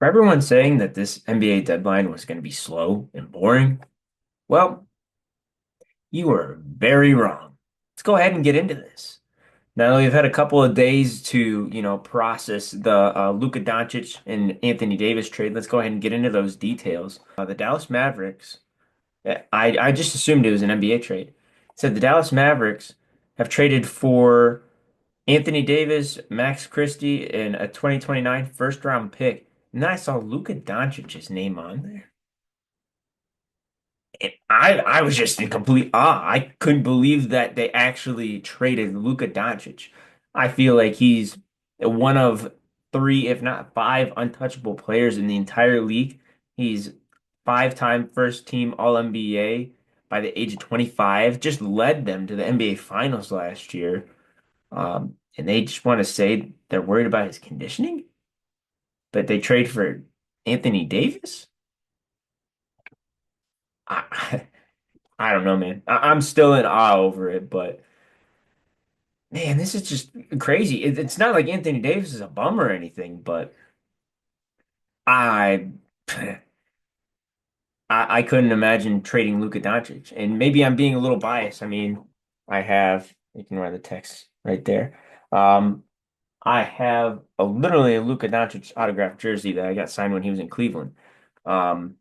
For everyone saying that this NBA deadline was going to be slow and boring, well, you were very wrong. Let's go ahead and get into this. Now we've had a couple of days to, process the Luka Doncic and Anthony Davis trade. Let's go ahead and get into those details. The Dallas Mavericks, I just assumed it was an NBA trade. It said the Dallas Mavericks have traded for Anthony Davis, Max Christie, and a 2029 first round pick. And then I saw Luka Doncic's name on there. I was just in complete awe. I couldn't believe that they actually traded Luka Doncic. I feel like he's one of three, if not five, untouchable players in the entire league. He's five-time first team All-NBA by the age of 25, just led them to the NBA Finals last year. And they just want to say they're worried about his conditioning, but they trade for Anthony Davis? I, I don't know, man. I'm still in awe over it, but man, this is just crazy. It's not like Anthony Davis is a bum or anything, but I, I couldn't imagine trading Luka Doncic. And maybe I'm being a little biased. I mean, you can write the text right there. Um, I have literally a Luka Doncic autographed jersey that I got signed when he was in Cleveland. Um,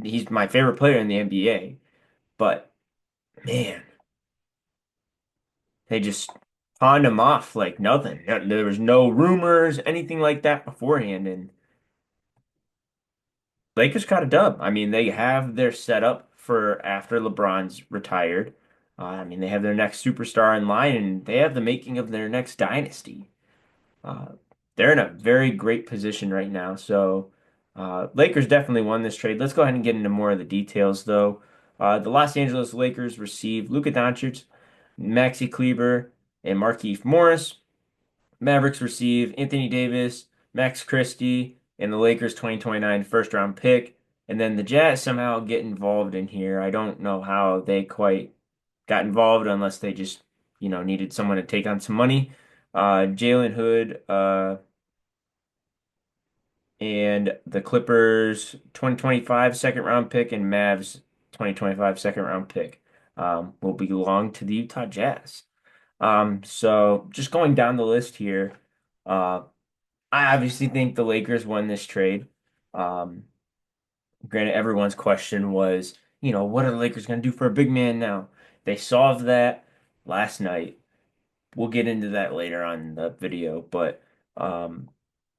he's my favorite player in the NBA, but man. They just pawned him off like nothing. There was no rumors, anything like that beforehand, and Lakers got a dub. I mean, they have their setup for after LeBron's retired. I mean, they have their next superstar in line, and they have the making of their next dynasty. Uh, they're in a very great position right now. So, Lakers definitely won this trade. Let's go ahead and get into more of the details, though. The Los Angeles Lakers received Luka Doncic, Maxi Kleber, and Markieff Morris. Mavericks receive Anthony Davis, Max Christie, and the Lakers 2029 first round pick. And then the Jazz somehow get involved in here. I don't know how they quite got involved unless they just, needed someone to take on some money. Jalen Hood, and the Clippers 2025 second round pick and Mavs 2025 second round pick will belong to the Utah Jazz. So just going down the list here, uh, I obviously think the Lakers won this trade. Um, Granted, everyone's question was, what are the Lakers going to do for a big man now? They solved that last night. We'll get into that later on in the video, but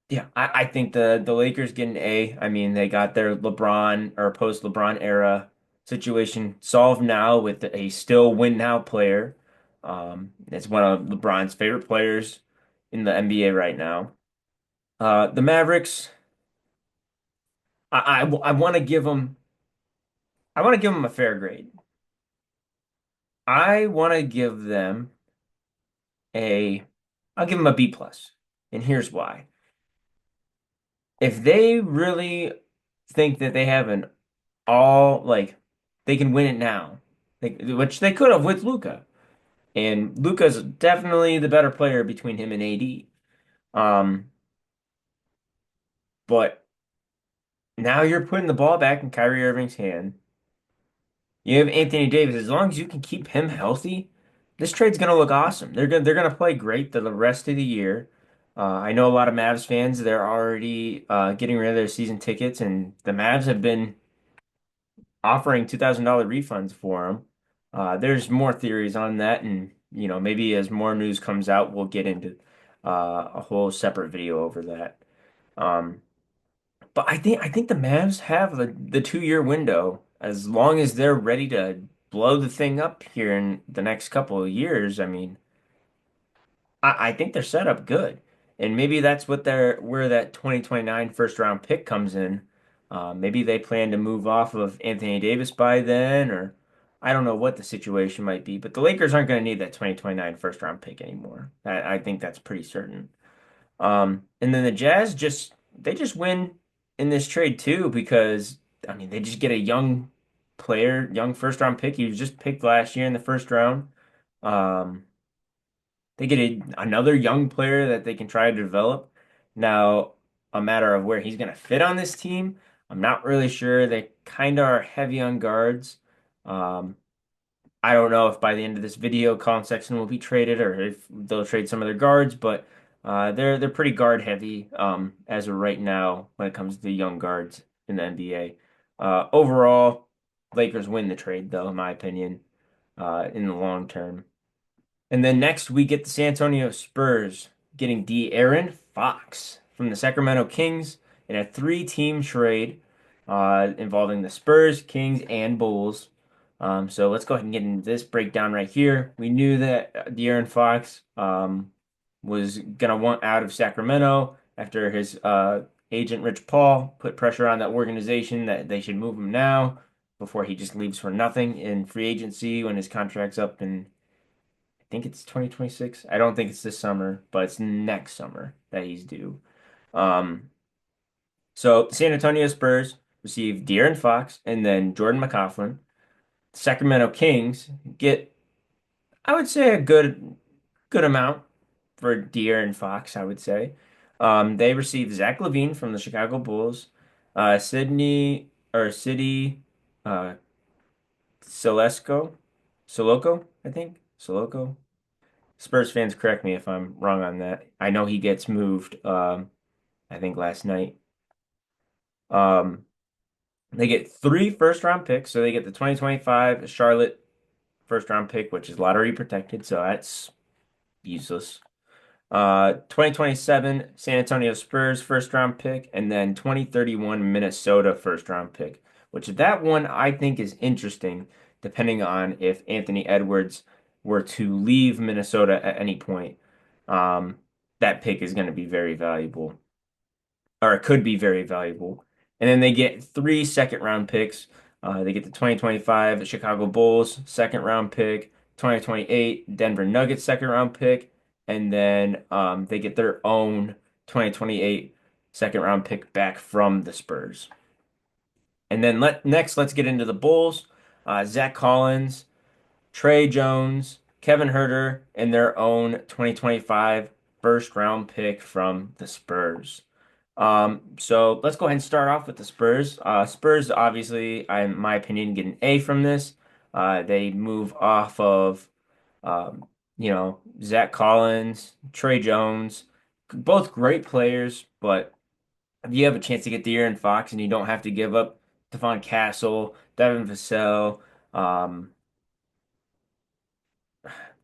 yeah, I think the Lakers get an A. I mean, they got their LeBron or post LeBron era situation solved now with a still win now player. It's one of LeBron's favorite players in the NBA right now. The Mavericks, I want to give them, I want to give them a fair grade. I want to give them a, I'll give them a B plus, and here's why. If they really think that they have an all like they can win it now, which they could have with Luca. And Luca's definitely the better player between him and AD. Um, but now you're putting the ball back in Kyrie Irving's hand. You have Anthony Davis. As long as you can keep him healthy, this trade's gonna look awesome. They're gonna play great the rest of the year. I know a lot of Mavs fans. They're already getting rid of their season tickets, and the Mavs have been offering $2,000 refunds for them. There's more theories on that, and maybe as more news comes out, we'll get into a whole separate video over that. Um, but I think the Mavs have the 2 year window as long as they're ready to blow the thing up here in the next couple of years. I mean, I think they're set up good. And maybe that's where that 2029 first round pick comes in. Maybe they plan to move off of Anthony Davis by then, or I don't know what the situation might be. But the Lakers aren't going to need that 2029 first round pick anymore. I think that's pretty certain. And then the Jazz they just win in this trade too because I mean they just get a young player, young first round pick. He was just picked last year in the first round. Um, they get another young player that they can try to develop. Now, a matter of where he's going to fit on this team. I'm not really sure. They kind of are heavy on guards. Um, I don't know if by the end of this video, Colin Sexton will be traded or if they'll trade some of their guards, but they're pretty guard heavy as of right now when it comes to young guards in the NBA. Overall, Lakers win the trade though, in my opinion, in the long term. And then next we get the San Antonio Spurs getting De'Aaron Fox from the Sacramento Kings in a three-team trade involving the Spurs, Kings, and Bulls. So let's go ahead and get into this breakdown right here. We knew that De'Aaron Fox was gonna want out of Sacramento after his agent Rich Paul put pressure on that organization that they should move him now before he just leaves for nothing in free agency when his contract's up in I think it's 2026. I don't think it's this summer, but it's next summer that he's due. Um, so San Antonio Spurs receive De'Aaron Fox and then Jordan McLaughlin. Sacramento Kings get, I would say, a good amount for De'Aaron Fox, I would say. They receive Zach LaVine from the Chicago Bulls, City uh, Celesco, Soloco, I think. Soloco. Spurs fans, correct me if I'm wrong on that. I know he gets moved, I think last night. Um, they get three first round picks. So they get the 2025 Charlotte first round pick, which is lottery protected. So that's useless. 2027 San Antonio Spurs first round pick, and then 2031 Minnesota first round pick, which that one I think is interesting, depending on if Anthony Edwards were to leave Minnesota at any point. Um, that pick is going to be very valuable, or it could be very valuable. And then they get three second round picks. They get the 2025 Chicago Bulls second round pick, 2028 Denver Nuggets second round pick, and then they get their own 2028 second round pick back from the Spurs. And then let's get into the Bulls. Zach Collins, Trey Jones, Kevin Herter, and their own 2025 first round pick from the Spurs. So let's go ahead and start off with the Spurs. Spurs, obviously, in my opinion, get an A from this. They move off of, um, Zach Collins, Trey Jones, both great players, but if you have a chance to get De'Aaron Fox and you don't have to give up Stephon Castle, Devin Vassell, um,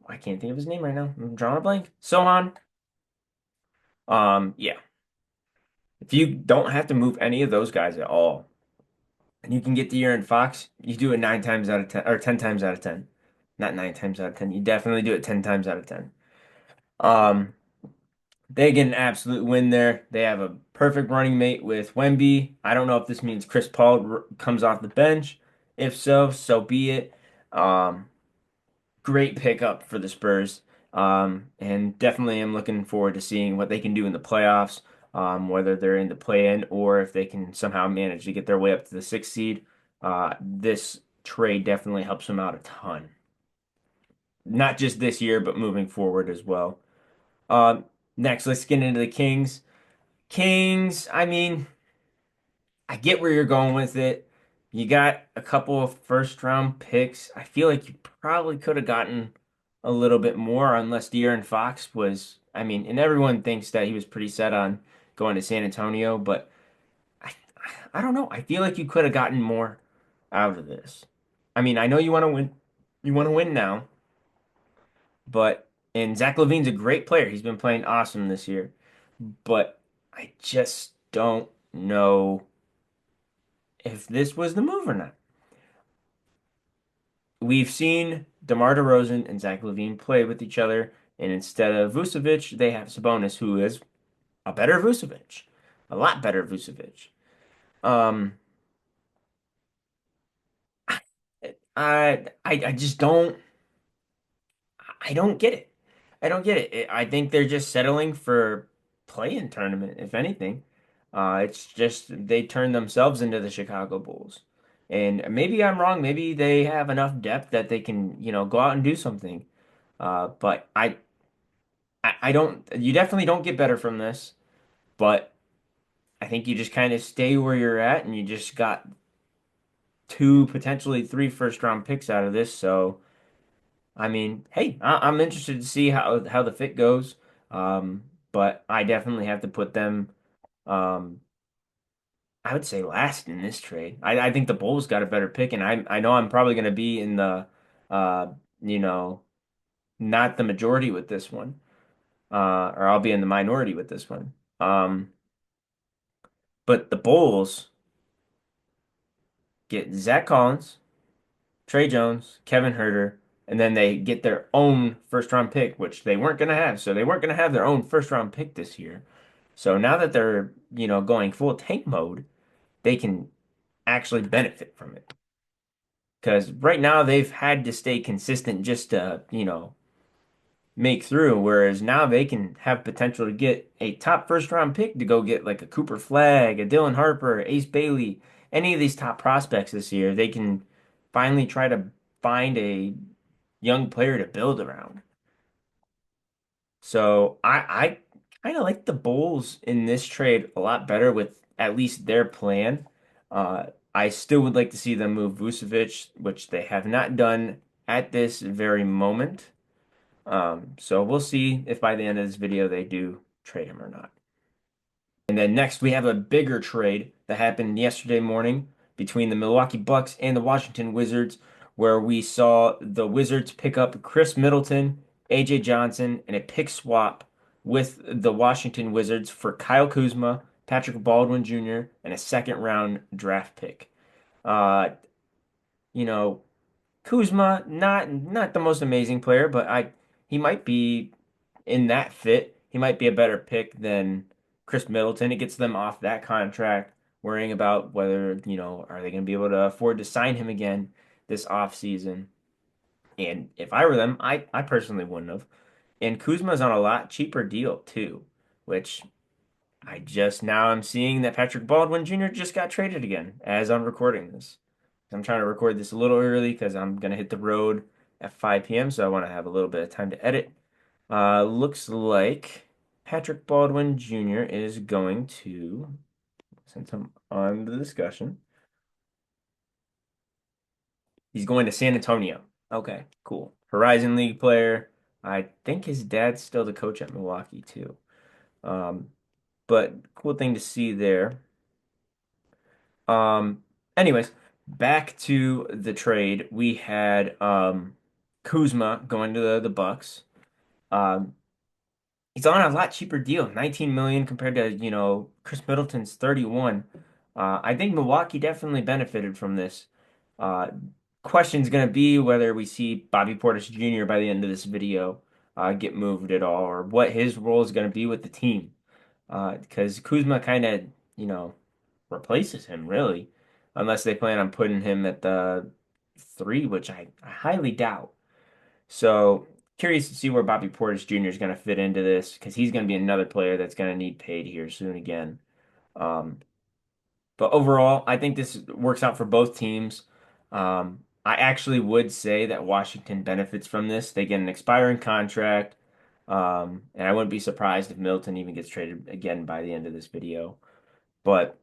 I can't think of his name right now. I'm drawing a blank. Sohan. Yeah. If you don't have to move any of those guys at all, and you can get De'Aaron Fox, you do it 9 times out of 10 or 10 times out of 10. Not 9 times out of 10. You definitely do it 10 times out of 10. Um, they get an absolute win there. They have a perfect running mate with Wemby. I don't know if this means Chris Paul comes off the bench. If so, so be it. Um, Great pickup for the Spurs. And definitely am looking forward to seeing what they can do in the playoffs, whether they're in the play-in or if they can somehow manage to get their way up to the sixth seed. This trade definitely helps them out a ton. Not just this year, but moving forward as well. Um, Next, let's get into the Kings. Kings, I mean, I get where you're going with it. You got a couple of first round picks. I feel like you probably could have gotten a little bit more unless De'Aaron Fox was, I mean, and everyone thinks that he was pretty set on going to San Antonio, but I I don't know. I feel like you could have gotten more out of this. I mean, I know you want to win. You want to win now, but and Zach LaVine's a great player. He's been playing awesome this year, but I just don't know if this was the move or not. We've seen DeMar DeRozan and Zach LaVine play with each other, and instead of Vucevic, they have Sabonis, who is a better Vucevic, a lot better Vucevic. Um, I just I don't get it. I don't get it. I think they're just settling for play-in tournament, if anything. It's just they turned themselves into the Chicago Bulls. And maybe I'm wrong. Maybe they have enough depth that they can, go out and do something. But I don't. You definitely don't get better from this. But think you just kind of stay where you're at, and you just got two, potentially three first round picks out of this. So, I mean, hey, I'm interested to see how the fit goes. But I definitely have to put them, um, I would say last in this trade. I think the Bulls got a better pick, and I know I'm probably going to be in the, uh, you know, not the majority with this one, or I'll be in the minority with this one. But the Bulls get Zach Collins, Trey Jones, Kevin Herter, and then they get their own first round pick, which they weren't going to have. So they weren't going to have their own first round pick this year. So now that they're, going full tank mode, they can actually benefit from it. Because right now they've had to stay consistent just to, make through. Whereas now they can have potential to get a top first round pick to go get like a Cooper Flag, a Dylan Harper, Ace Bailey, any of these top prospects this year. They can finally try to find a young player to build around. So I kind of like the Bulls in this trade a lot better with at least their plan. I still would like to see them move Vucevic, which they have not done at this very moment. So we'll see if by the end of this video they do trade him or not. And then next we have a bigger trade that happened yesterday morning between the Milwaukee Bucks and the Washington Wizards, where we saw the Wizards pick up Chris Middleton, AJ Johnson, and a pick swap with the Washington Wizards for Kyle Kuzma, Patrick Baldwin Jr., and a second round draft pick. Uh, you know, Kuzma, not the most amazing player, but he might be in that fit. He might be a better pick than Chris Middleton. It gets them off that contract, worrying about whether, are they going to be able to afford to sign him again this offseason. And if I were them, I personally wouldn't have. And Kuzma's on a lot cheaper deal too, which I just now I'm seeing that Patrick Baldwin Jr. just got traded again as I'm recording this. I'm trying to record this a little early because I'm gonna hit the road at 5 p.m. So I want to have a little bit of time to edit. Looks like Patrick Baldwin Jr. is going to, since I'm on the discussion, he's going to San Antonio. Okay, cool. Horizon League player. I think his dad's still the coach at Milwaukee too. Um, but cool thing to see there. Um, anyways, back to the trade. We had Kuzma going to the Bucks. Um, he's on a lot cheaper deal, 19 million compared to, Chris Middleton's 31. I think Milwaukee definitely benefited from this. Uh, question's gonna be whether we see Bobby Portis Jr. by the end of this video get moved at all, or what his role is gonna be with the team. Because Kuzma kind of, you know, replaces him really, unless they plan on putting him at the three, which I highly doubt. So curious to see where Bobby Portis Jr. is going to fit into this because he's going to be another player that's going to need paid here soon again. Um, but overall, I think this works out for both teams. I actually would say that Washington benefits from this. They get an expiring contract, and I wouldn't be surprised if Milton even gets traded again by the end of this video. But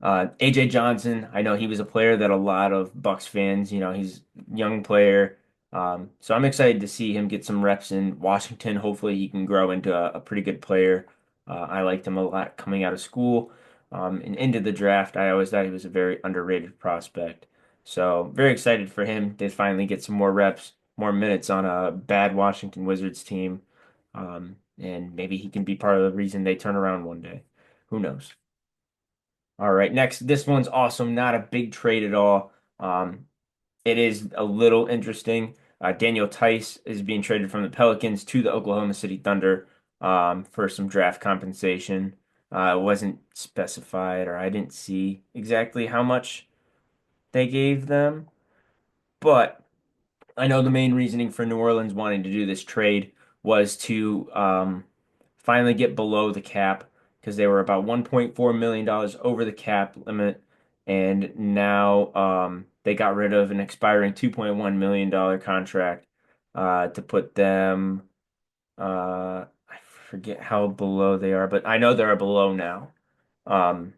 AJ Johnson, I know he was a player that a lot of Bucks fans, he's a young player. So I'm excited to see him get some reps in Washington. Hopefully he can grow into a pretty good player. I liked him a lot coming out of school. And into the draft, I always thought he was a very underrated prospect. So very excited for him to finally get some more reps, more minutes on a bad Washington Wizards team. And maybe he can be part of the reason they turn around one day. Who knows? All right, next, this one's awesome. Not a big trade at all. It is a little interesting. Daniel Tice is being traded from the Pelicans to the Oklahoma City Thunder for some draft compensation. It wasn't specified, or I didn't see exactly how much they gave them, but I know the main reasoning for New Orleans wanting to do this trade was to finally get below the cap because they were about $1.4 million over the cap limit, and now they got rid of an expiring $2.1 million contract to put them. I forget how below they are, but I know they're below now. Um,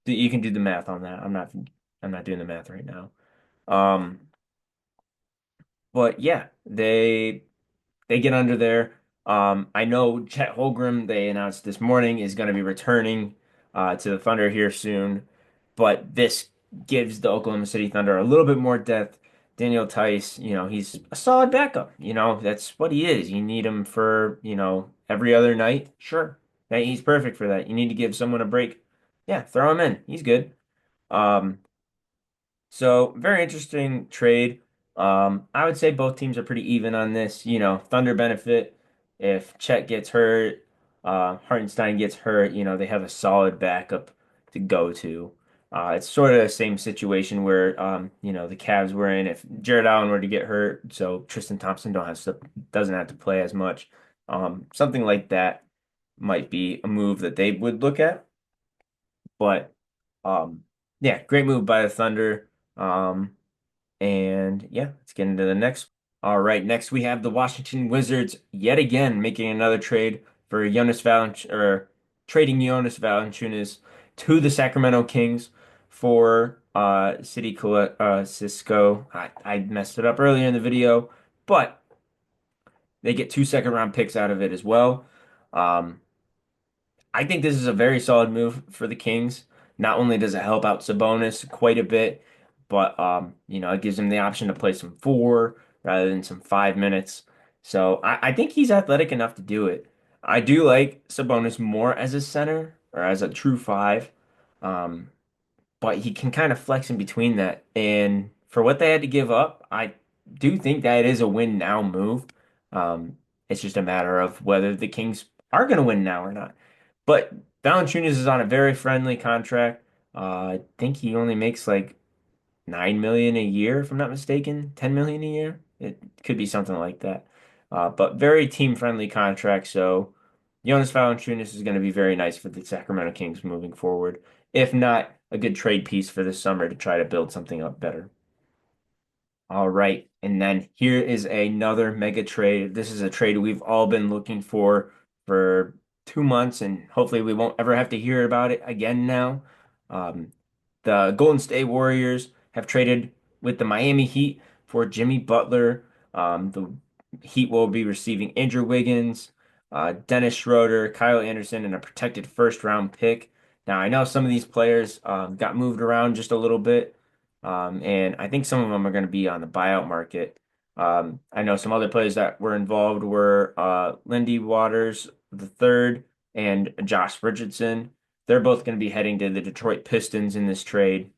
you can do the math on that. I'm not doing the math right now. Um, but yeah, they get under there. I know Chet Holmgren, they announced this morning, is going to be returning to the Thunder here soon, but this gives the Oklahoma City Thunder a little bit more depth. Daniel Tice, he's a solid backup. That's what he is. You need him for, every other night. Sure. Hey, he's perfect for that. You need to give someone a break. Yeah, throw him in. He's good. Um, so very interesting trade. I would say both teams are pretty even on this. Thunder benefit if Chet gets hurt, Hartenstein gets hurt. They have a solid backup to go to. It's sort of the same situation where the Cavs were in if Jared Allen were to get hurt, so Tristan Thompson doesn't have to play as much. Something like that might be a move that they would look at. But um, yeah, great move by the Thunder. Um, and yeah, let's get into the next. All right, next we have the Washington Wizards yet again making another trade for Jonas Valanciunas, or trading Jonas Valanciunas to the Sacramento Kings for Cisco. I messed it up earlier in the video, but they get 2 second-round picks out of it as well. Um, I think this is a very solid move for the Kings. Not only does it help out Sabonis quite a bit, but it gives him the option to play some four rather than some 5 minutes. So I think he's athletic enough to do it. I do like Sabonis more as a center or as a true five. Um, but he can kind of flex in between that. And for what they had to give up, I do think that is a win now move. It's just a matter of whether the Kings are going to win now or not. But Valanciunas is on a very friendly contract. I think he only makes like 9 million a year, if I'm not mistaken, 10 million a year. It could be something like that. But very team friendly contract. So Jonas Valanciunas is going to be very nice for the Sacramento Kings moving forward. If not, a good trade piece for this summer to try to build something up better. All right. And then here is another mega trade. This is a trade we've all been looking for 2 months, and hopefully we won't ever have to hear about it again now. Um, the Golden State Warriors have traded with the Miami Heat for Jimmy Butler. The Heat will be receiving Andrew Wiggins, Dennis Schroeder, Kyle Anderson, and a protected first round pick. Now, I know some of these players got moved around just a little bit. And I think some of them are going to be on the buyout market. I know some other players that were involved were Lindy Waters the third and Josh Richardson. They're both going to be heading to the Detroit Pistons in this trade.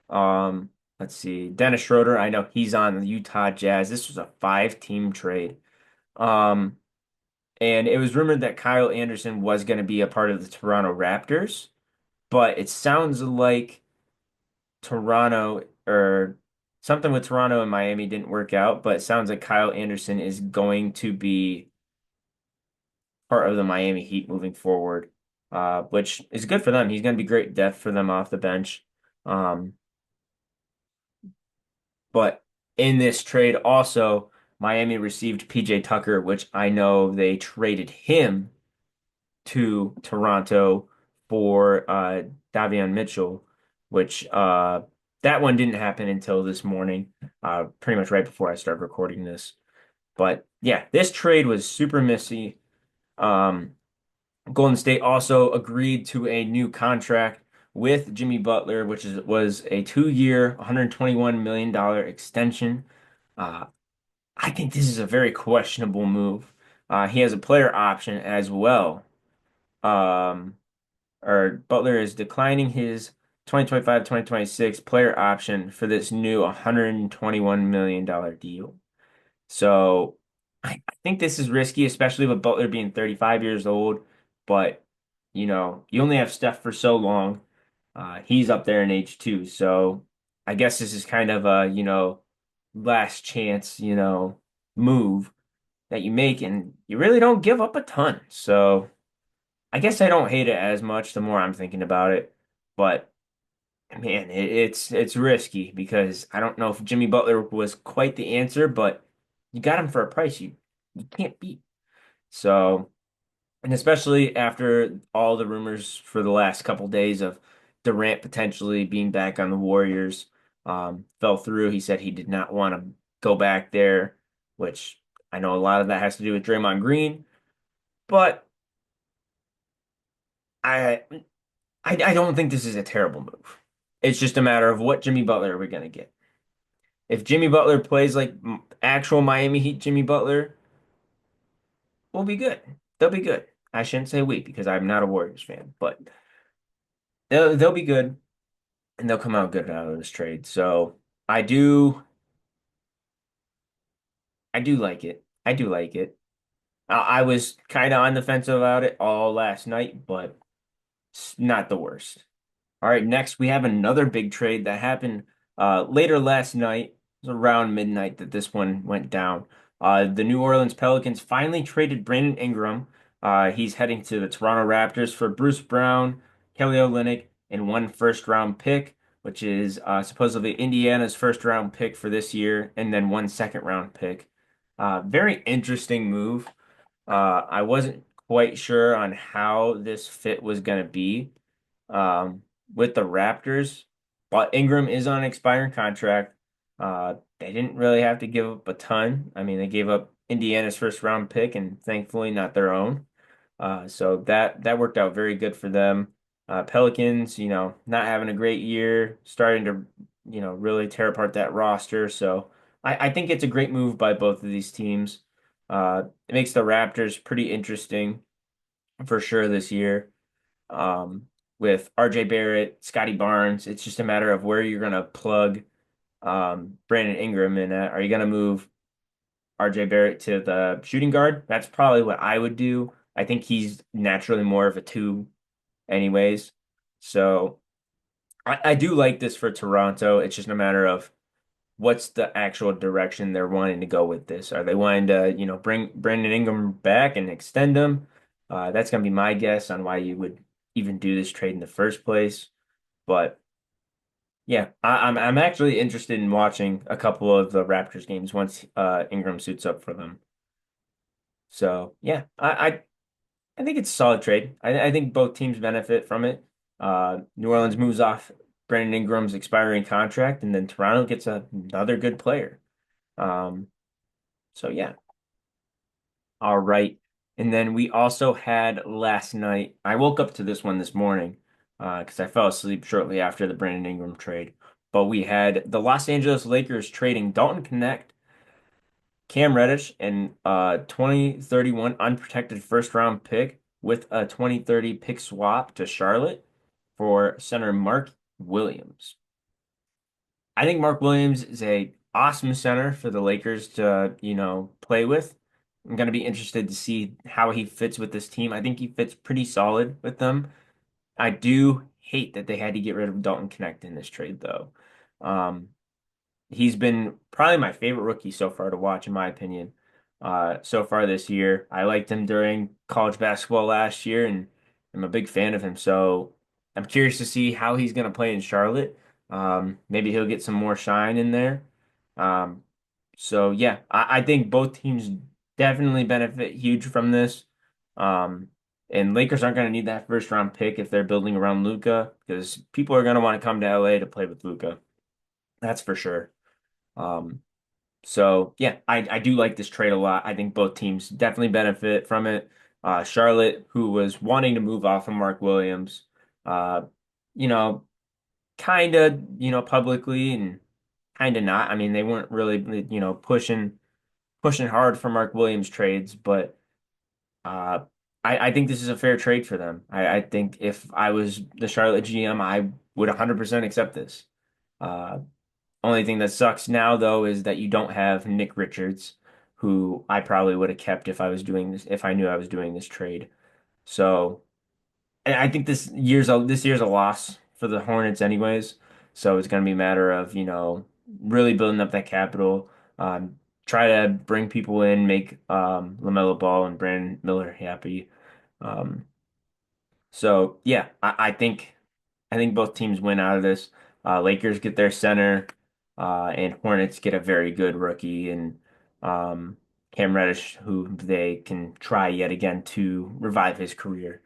Um, let's see. Dennis Schroeder, I know he's on the Utah Jazz. This was a five-team trade. Um, and it was rumored that Kyle Anderson was going to be a part of the Toronto Raptors, but it sounds like Toronto or something with Toronto and Miami didn't work out, but it sounds like Kyle Anderson is going to be part of the Miami Heat moving forward, which is good for them. He's going to be great depth for them off the bench. Um, but in this trade, also, Miami received PJ Tucker, which I know they traded him to Toronto for Davion Mitchell, which that one didn't happen until this morning, pretty much right before I started recording this. But yeah, this trade was super messy. Um, Golden State also agreed to a new contract with Jimmy Butler, which was a 2 year, $121 million extension. Uh, I think this is a very questionable move. He has a player option as well. Um, or Butler is declining his 2025-2026 player option for this new $121 million deal. So I think this is risky, especially with Butler being 35 years old. But, you only have Steph for so long. He's up there in age too. So I guess this is kind of a, last chance, move that you make, and you really don't give up a ton. So. I guess I don't hate it as much the more I'm thinking about it, but man, it's risky because I don't know if Jimmy Butler was quite the answer, but you got him for a price you can't beat. So And especially after all the rumors for the last couple days of Durant potentially being back on the Warriors, fell through. He said he did not want to go back there, which I know a lot of that has to do with Draymond Green, but I I don't think this is a terrible move. It's just a matter of what Jimmy Butler are we gonna get. If Jimmy Butler plays like actual Miami Heat Jimmy Butler, we'll be good. They'll be good. I shouldn't say we because I'm not a Warriors fan, but they'll be good and they'll come out good out of this trade. So I do I do like it. I do like it. I was kind of on the fence about it all last night, but it's not the worst. All right, next we have another big trade that happened later last night. It was around midnight that this one went down. The New Orleans Pelicans finally traded Brandon Ingram. He's heading to the Toronto Raptors for Bruce Brown, Kelly Olynyk, and one first round pick, which is supposedly Indiana's first round pick for this year, and then one second round pick. Very interesting move. I wasn't quite sure on how this fit was going to be with the Raptors, but Ingram is on an expiring contract. They didn't really have to give up a ton. I mean, they gave up Indiana's first round pick and thankfully not their own. So that worked out very good for them. Pelicans, not having a great year, starting to, really tear apart that roster. So I think it's a great move by both of these teams. It makes the Raptors pretty interesting for sure this year. Um, with RJ Barrett, Scotty Barnes, it's just a matter of where you're gonna plug Brandon Ingram in at. Are you gonna move RJ Barrett to the shooting guard? That's probably what I would do. I think he's naturally more of a two anyways. So I do like this for Toronto. It's just a matter of what's the actual direction they're wanting to go with this. Are they wanting to, bring Brandon Ingram back and extend him? That's going to be my guess on why you would even do this trade in the first place. But yeah, I'm actually interested in watching a couple of the Raptors games once Ingram suits up for them. So yeah, I think it's a solid trade. I think both teams benefit from it. New Orleans moves off Brandon Ingram's expiring contract, and then Toronto gets another good player. Um, so yeah, all right. And then we also had last night. I woke up to this one this morning because I fell asleep shortly after the Brandon Ingram trade. But we had the Los Angeles Lakers trading Dalton Connect, Cam Reddish, and 2031 unprotected first round pick with a 2030 pick swap to Charlotte for center Mark Williams. I think Mark Williams is a awesome center for the Lakers to, play with. I'm going to be interested to see how he fits with this team. I think he fits pretty solid with them. I do hate that they had to get rid of Dalton Connect in this trade, though. Um, he's been probably my favorite rookie so far to watch, in my opinion. So far this year, I liked him during college basketball last year, and I'm a big fan of him. So I'm curious to see how he's going to play in Charlotte. Maybe he'll get some more shine in there. Um, so yeah, I think both teams definitely benefit huge from this. Um, and Lakers aren't going to need that first round pick if they're building around Luca because people are going to want to come to LA to play with Luca. That's for sure. Um, so yeah, I do like this trade a lot. I think both teams definitely benefit from it. Charlotte, who was wanting to move off of Mark Williams, uh, you know, kind of, publicly and kind of not. I mean, they weren't really, pushing hard for Mark Williams trades, but uh, I think this is a fair trade for them. I think if I was the Charlotte GM, I would 100% accept this. Uh, Only thing that sucks now, though, is that you don't have Nick Richards, who I probably would have kept if I was doing this, if I knew I was doing this trade. So, and I think this year's a loss for the Hornets, anyways. So it's going to be a matter of, really building up that capital, try to bring people in, make LaMelo Ball and Brandon Miller happy. Um, so yeah, I think both teams win out of this. Lakers get their center, and Hornets get a very good rookie. And um, Cam Reddish, who they can try yet again to revive his career,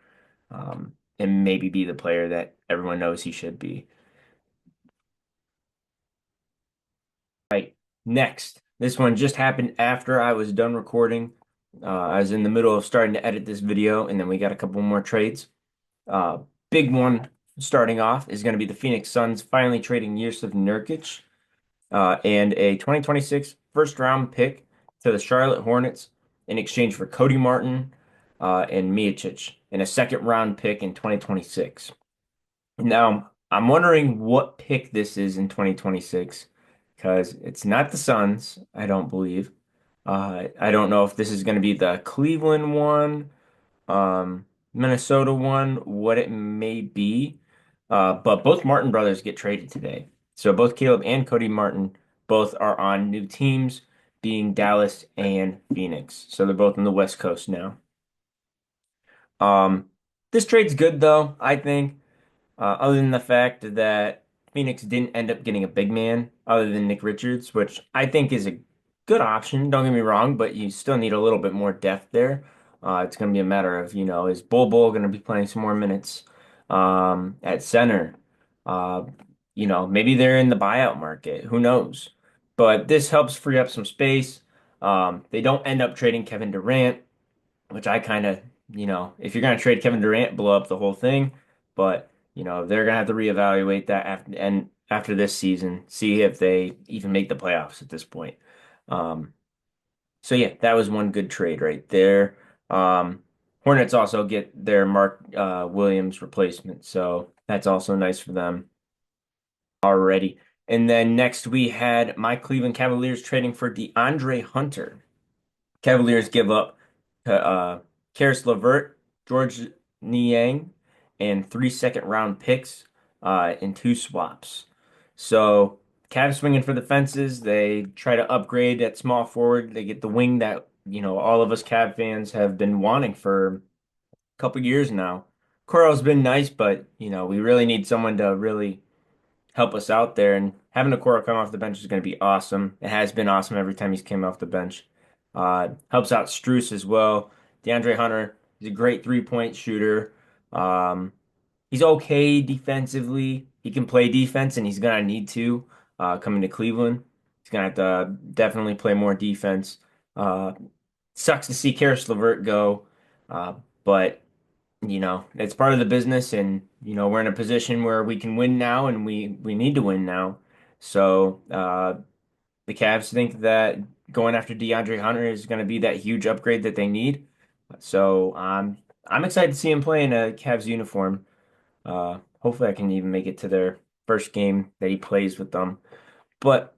and maybe be the player that everyone knows he should be. Right. Next, this one just happened after I was done recording. I was in the middle of starting to edit this video, and then we got a couple more trades. Uh, Big one starting off is going to be the Phoenix Suns finally trading Yusuf Nurkic and a 2026 first round pick to the Charlotte Hornets in exchange for Cody Martin and Miocic and a second round pick in 2026. Now, I'm wondering what pick this is in 2026 because it's not the Suns, I don't believe. I don't know if this is going to be the Cleveland one, Minnesota one, what it may be. But both Martin brothers get traded today. So both Caleb and Cody Martin both are on new teams, being Dallas and Phoenix. So they're both on the West Coast now. Um, this trade's good though, I think. Other than the fact that Phoenix didn't end up getting a big man other than Nick Richards, which I think is a good option. Don't get me wrong, but you still need a little bit more depth there. It's going to be a matter of, is Bol Bol going to be playing some more minutes at center? Uh, maybe they're in the buyout market. Who knows? But this helps free up some space. They don't end up trading Kevin Durant, which I kind of, if you're going to trade Kevin Durant, blow up the whole thing. But, they're going to have to reevaluate that after this season, see if they even make the playoffs at this point. Um, so yeah, that was one good trade right there. Hornets also get their Mark Williams replacement, so that's also nice for them already. And then next we had my Cleveland Cavaliers trading for DeAndre Hunter. Cavaliers give up Karis LeVert, George Niang, and 3 second-round picks in two swaps. So Cavs swinging for the fences. They try to upgrade at small forward. They get the wing that all of us Cav fans have been wanting for a couple years now. Coro's been nice, but we really need someone to really help us out there. And having Okoro come off the bench is going to be awesome. It has been awesome every time he's came off the bench. Helps out Struce as well. DeAndre Hunter is a great three-point shooter. Um, he's okay defensively. He can play defense, and he's going to need to coming to Cleveland. He's going to have to definitely play more defense. Uh, Sucks to see Karis LeVert go, but it's part of the business and we're in a position where we can win now and we need to win now. So the Cavs think that going after DeAndre Hunter is going to be that huge upgrade that they need. So I'm excited to see him play in a Cavs uniform. Hopefully I can even make it to their first game that he plays with them. But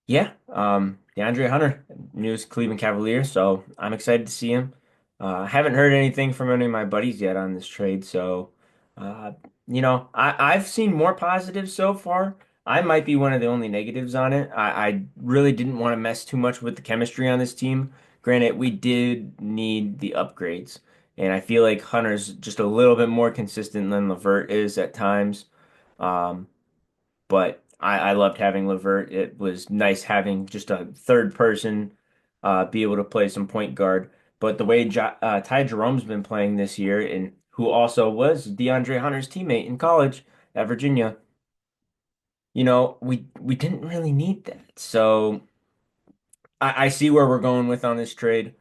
yeah, DeAndre Hunter, newest Cleveland Cavalier, so I'm excited to see him. I haven't heard anything from any of my buddies yet on this trade, so uh, I've seen more positives so far. I might be one of the only negatives on it. I really didn't want to mess too much with the chemistry on this team. Granted, we did need the upgrades, and I feel like Hunter's just a little bit more consistent than LeVert is at times. Um, but I loved having Levert. It was nice having just a third person be able to play some point guard. But the way Ty Jerome's been playing this year, and who also was DeAndre Hunter's teammate in college at Virginia, we didn't really need that. So I see where we're going with on this trade.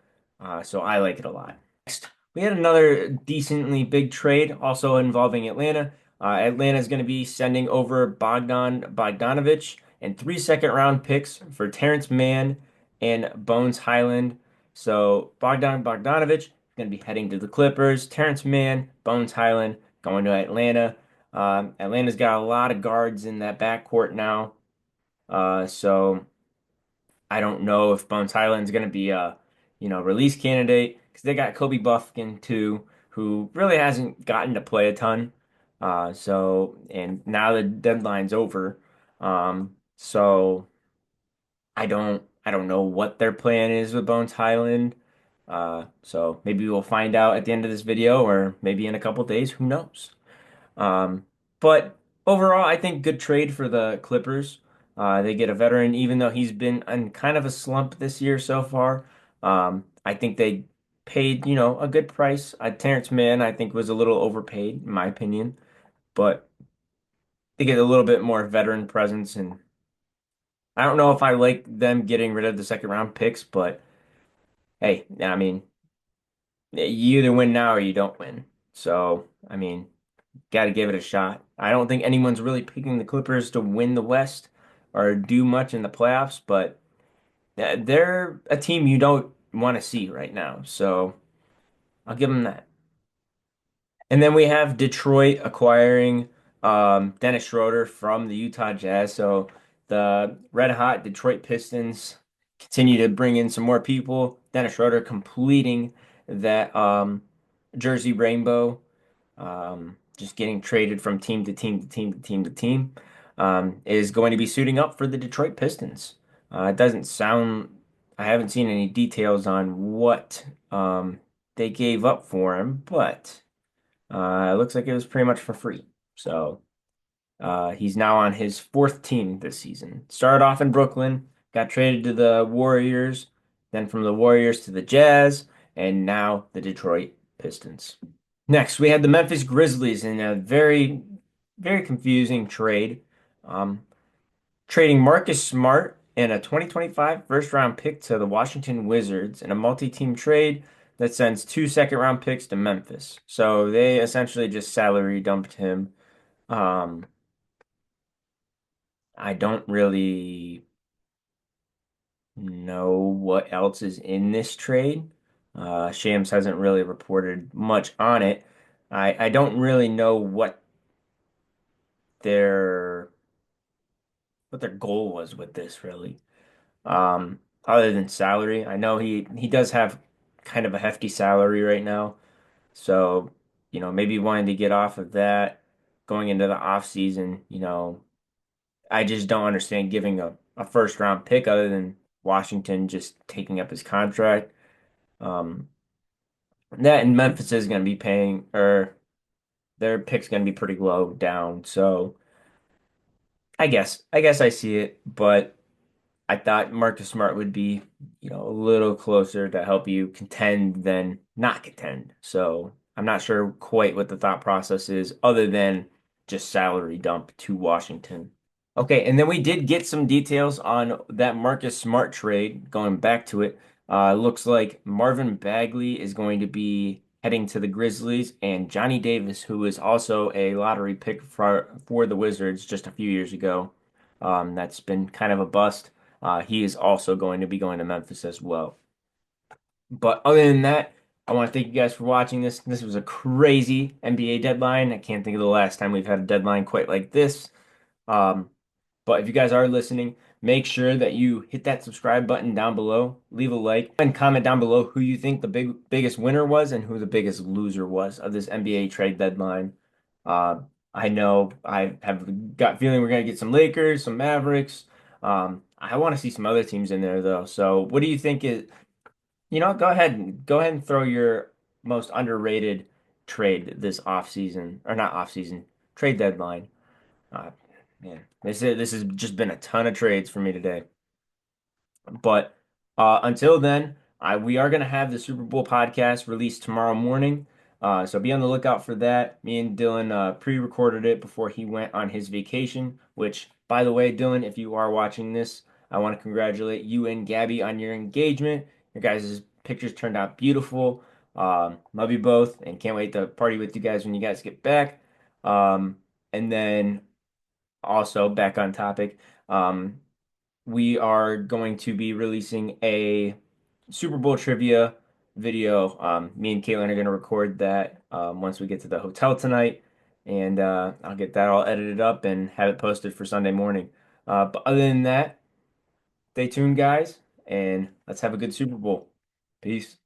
So I like it a lot. Next, we had another decently big trade also involving Atlanta. Atlanta is going to be sending over Bogdanovich and 3 second-round picks for Terrence Mann and Bones Highland. So Bogdanovich is going to be heading to the Clippers. Terrence Mann, Bones Highland going to Atlanta. Atlanta's got a lot of guards in that backcourt now. So I don't know if Bones Highland's going to be a, release candidate because they got Kobe Buffkin too, who really hasn't gotten to play a ton. And now the deadline's over. So I don't know what their plan is with Bones Highland. So maybe we'll find out at the end of this video or maybe in a couple days, who knows? But overall, I think good trade for the Clippers. They get a veteran, even though he's been in kind of a slump this year so far. I think they paid, a good price. Terrence Mann, I think, was a little overpaid, in my opinion, but they get a little bit more veteran presence. And I don't know if I like them getting rid of the second round picks, but hey, I mean, you either win now or you don't win. So, I mean, got to give it a shot. I don't think anyone's really picking the Clippers to win the West or do much in the playoffs, but they're a team you don't want to see right now. So I'll give them that. And then we have Detroit acquiring Dennis Schroeder from the Utah Jazz. So the red hot Detroit Pistons continue to bring in some more people. Dennis Schroeder completing that jersey rainbow, just getting traded from team to team to team to team to team, is going to be suiting up for the Detroit Pistons. It doesn't sound, I haven't seen any details on what they gave up for him, but. It looks like it was pretty much for free. So he's now on his fourth team this season. Started off in Brooklyn, got traded to the Warriors, then from the Warriors to the Jazz, and now the Detroit Pistons. Next, we had the Memphis Grizzlies in a very, very confusing trade. Um, Trading Marcus Smart and a 2025 first round pick to the Washington Wizards in a multi-team trade that sends two second round picks to Memphis. So they essentially just salary dumped him. Um, I don't really know what else is in this trade. Shams hasn't really reported much on it. I don't really know their what their goal was with this really. Other than salary. I know he does have kind of a hefty salary right now. So, maybe wanting to get off of that going into the off season, I just don't understand giving a first round pick other than Washington just taking up his contract. Um, that and Memphis is going to be paying, or their pick's going to be pretty low down. So I guess I see it, but I thought Marcus Smart would be, a little closer to help you contend than not contend. So I'm not sure quite what the thought process is other than just salary dump to Washington. Okay, and then we did get some details on that Marcus Smart trade. Going back to it, looks like Marvin Bagley is going to be heading to the Grizzlies, and Johnny Davis, who is also a lottery pick for the Wizards just a few years ago, that's been kind of a bust. He is also going to be going to Memphis as well. But other than that, I want to thank you guys for watching this. This was a crazy NBA deadline. I can't think of the last time we've had a deadline quite like this. Um, but if you guys are listening, make sure that you hit that subscribe button down below, leave a like, and comment down below who you think the biggest winner was and who the biggest loser was of this NBA trade deadline. Uh, I know I have got feeling we're gonna get some Lakers, some Mavericks. I want to see some other teams in there though. So what do you think is, go ahead and throw your most underrated trade this off season, or not off season, trade deadline. Uh, Man, this has just been a ton of trades for me today. But until then, we are going to have the Super Bowl podcast released tomorrow morning. So be on the lookout for that. Me and Dylan pre-recorded it before he went on his vacation, which, by the way, Dylan, if you are watching this, I want to congratulate you and Gabby on your engagement. Your guys' pictures turned out beautiful. Love you both and can't wait to party with you guys when you guys get back. And then also back on topic. Um, we are going to be releasing a Super Bowl trivia video. Me and Caitlin are going to record that once we get to the hotel tonight, and I'll get that all edited up and have it posted for Sunday morning. But other than that, stay tuned, guys, and let's have a good Super Bowl. Peace.